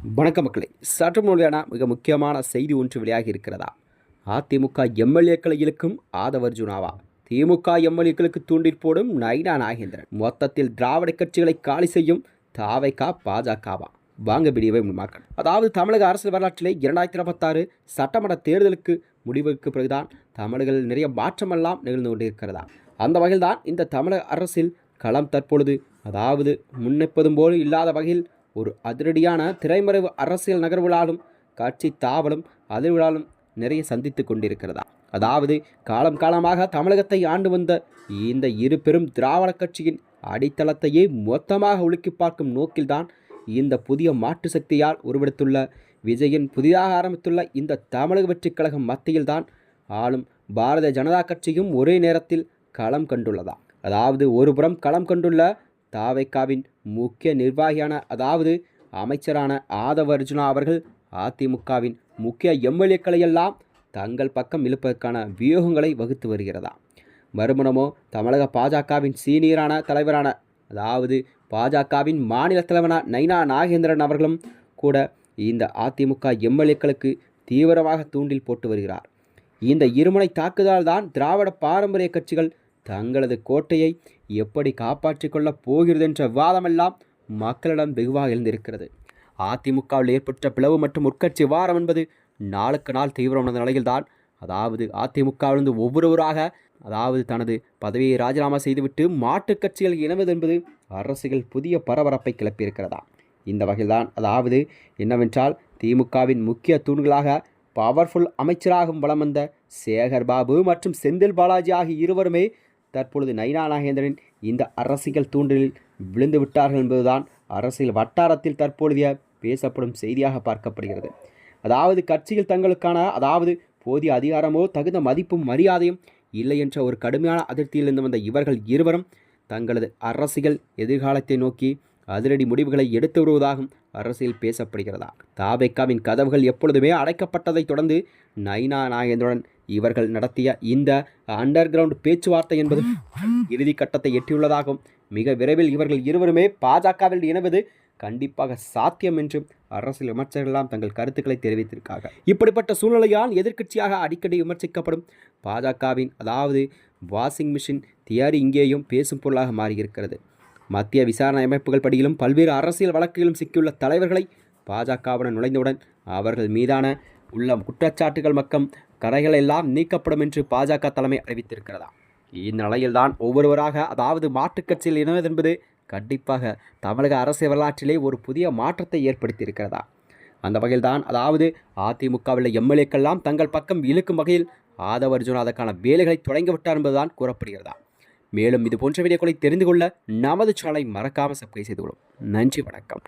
வணக்கம் மக்களே, சற்று முன்னாடியான மிக முக்கியமான செய்தி ஒன்று வெளியாகி இருக்கிறதா? அதிமுக எம்எல்ஏக்களை இழுக்கும் ஆதவ அர்ஜுனாவா? திமுக எம்எல்ஏக்களுக்கு தூண்டில் போடும் நயினா நாகேந்திரன். மொத்தத்தில் திராவிட கட்சிகளை காலி செய்யும் தாவைக்கா பாஜகவா? வாங்க வீடியோவை முன்மாக்கள். அதாவது தமிழக அரசியல் வரலாற்றிலே 2026 சட்டமன்ற தேர்தலுக்கு முடிவுக்கு பிறகுதான் தமிழர்கள் நிறைய மாற்றமெல்லாம் நிகழ்ந்து கொண்டிருக்கிறதா. அந்த வகையில் தான் இந்த தமிழக அரசில் களம் தற்பொழுது அதாவது முன்னெப்பதும் போல் இல்லாத வகையில் ஒரு அதிரடியான திரைமறைவு அரசியல் நகர்வுகளாலும் கட்சி தாவலும் அதிர்வுகளாலும் நிறைய சந்தித்து கொண்டிருக்கிறதா. அதாவது காலம் காலமாக தமிழகத்தை ஆண்டு வந்த இந்த இரு பெரும் திராவிட கட்சியின் அடித்தளத்தையே மொத்தமாக உலுக்கி பார்க்கும் நோக்கில்தான் இந்த புதிய மாற்று சக்தியால் உருவெடுத்துள்ள விஜயின் புதிதாக ஆரம்பித்துள்ள இந்த தமிழக வெற்றிக் கழகம் மத்தியில்தான் ஆளும் பாரதிய ஜனதா கட்சியும் ஒரே நேரத்தில் களம் கண்டுள்ளதா. அதாவது ஒருபுறம் களம் கண்டுள்ள தாவைக்காவின் முக்கிய நிர்வாகியான அதாவது அமைச்சரான ஆதவ அர்ஜுனா அவர்கள் அதிமுகவின் முக்கிய எம்எல்ஏக்களை எல்லாம் தங்கள் பக்கம் இழுப்பதற்கான வியூகங்களை வகுத்து வருகிறதா. மறுமணமோ தமிழக பாஜகவின் சீனியரான தலைவரான அதாவது பாஜகவின் மாநில தலைவரான நயினா நாகேந்திரன் அவர்களும் கூட இந்த அதிமுக எம்எல்ஏக்களுக்கு தீவிரமாக தூண்டில் போட்டு வருகிறார். இந்த இருமுனை தாக்குதலால் தான் திராவிட பாரம்பரிய கட்சிகள் தங்களது கோட்டையை எப்படி காப்பாற்றிக் கொள்ளப் போகிறது என்ற விவாதமெல்லாம் மக்களிடம் வெகுவாக எழுந்திருக்கிறது. அதிமுகவில் ஏற்பட்ட பிளவு மற்றும் உட்கட்சி வாரம் என்பது நாளுக்கு நாள் தீவிரமான நிலையில்தான் அதாவது அதிமுகவிலிருந்து ஒவ்வொருவராக அதாவது தனது பதவியை ராஜினாமா செய்துவிட்டு மாற்றுக் கட்சிகள் இணைவது என்பது அரசியல் புதிய பரபரப்பை கிளப்பியிருக்கிறதா. இந்த வகையில்தான் அதாவது என்னவென்றால் திமுகவின் முக்கிய தூண்களாக பவர்ஃபுல் அமைச்சராகவும் வலம் வந்த சேகர் பாபு மற்றும் செந்தில் பாலாஜி ஆகிய இருவருமே தற்பொழுது நயினா நாகேந்திரன் இந்த அரசியல் தூண்டிலில் விழுந்து விட்டார்கள் என்பதுதான் அரசியல் வட்டாரத்தில் தற்பொழுதைய பேசப்படும் செய்தியாக பார்க்கப்படுகிறது. அதாவது கட்சியில் தங்களுக்கான அதாவது போதிய அதிகாரமோ தகுந்த மதிப்பும் மரியாதையும் இல்லை என்ற ஒரு கடுமையான அதிருப்தியிலிருந்து வந்த இவர்கள் இருவரும் தங்களது அரசியல் எதிர்காலத்தை நோக்கி அதிரடி முடிவுகளை எடுத்து வருவதாகவும் அரசியல் பேசப்படுகிறதா. தாவேக்காவின் கதவுகள் எப்பொழுதுமே அடைக்கப்பட்டதை தொடர்ந்து நயினா நாகேந்திரன் இவர்கள் நடத்திய இந்த அண்டர் கிரவுண்ட் பேச்சுவார்த்தை என்பது இறுதி கட்டத்தை எட்டியுள்ளதாகவும் மிக விரைவில் இவர்கள் இருவருமே பாஜகவில் இணைவது கண்டிப்பாக சாத்தியம் என்றும் அரசியல் விமர்சகர்களெல்லாம் தங்கள் கருத்துக்களை தெரிவித்திருக்காங்க. இப்படிப்பட்ட சூழ்நிலையால் எதிர்க்கட்சியாக அடிக்கடி விமர்சிக்கப்படும் பாஜகவின் அதாவது வாஷிங் மிஷின் தியரி இங்கேயும் பேசும் பொருளாக மாறியிருக்கிறது. மத்திய விசாரணை அமைப்புகள் படியிலும் பல்வேறு அரசியல் வழக்குகளிலும் சிக்கியுள்ள தலைவர்களை பாஜகவுடன் நுழைந்தவுடன் அவர்கள் மீதான உள்ள குற்றச்சாட்டுகள் மற்றும் கரைகள் எல்லாம் நீக்கப்படும் என்று பாஜக தலைமை அறிவித்திருக்கிறதா. இந்த நிலையில்தான் ஒவ்வொருவராக அதாவது மாற்றுக் கட்சியில் இணைவது என்பது கண்டிப்பாக தமிழக அரசியல் வரலாற்றிலே ஒரு புதிய மாற்றத்தை ஏற்படுத்தியிருக்கிறதா. அந்த வகையில்தான் அதாவது அதிமுகவில் எம்எல்ஏக்கெல்லாம் தங்கள் பக்கம் இழுக்கும் வகையில் ஆதவ அர்ஜுனா அதற்கான வேலைகளை தொடங்கிவிட்டார் என்பதுதான் கூறப்படுகிறதா. மேலும் இது போன்ற வீடியோக்களை தெரிந்து கொள்ள நமது சேனலை மறக்காமல் சப்ஸ்கிரைப் செய்து கொள்ளும். நன்றி, வணக்கம்.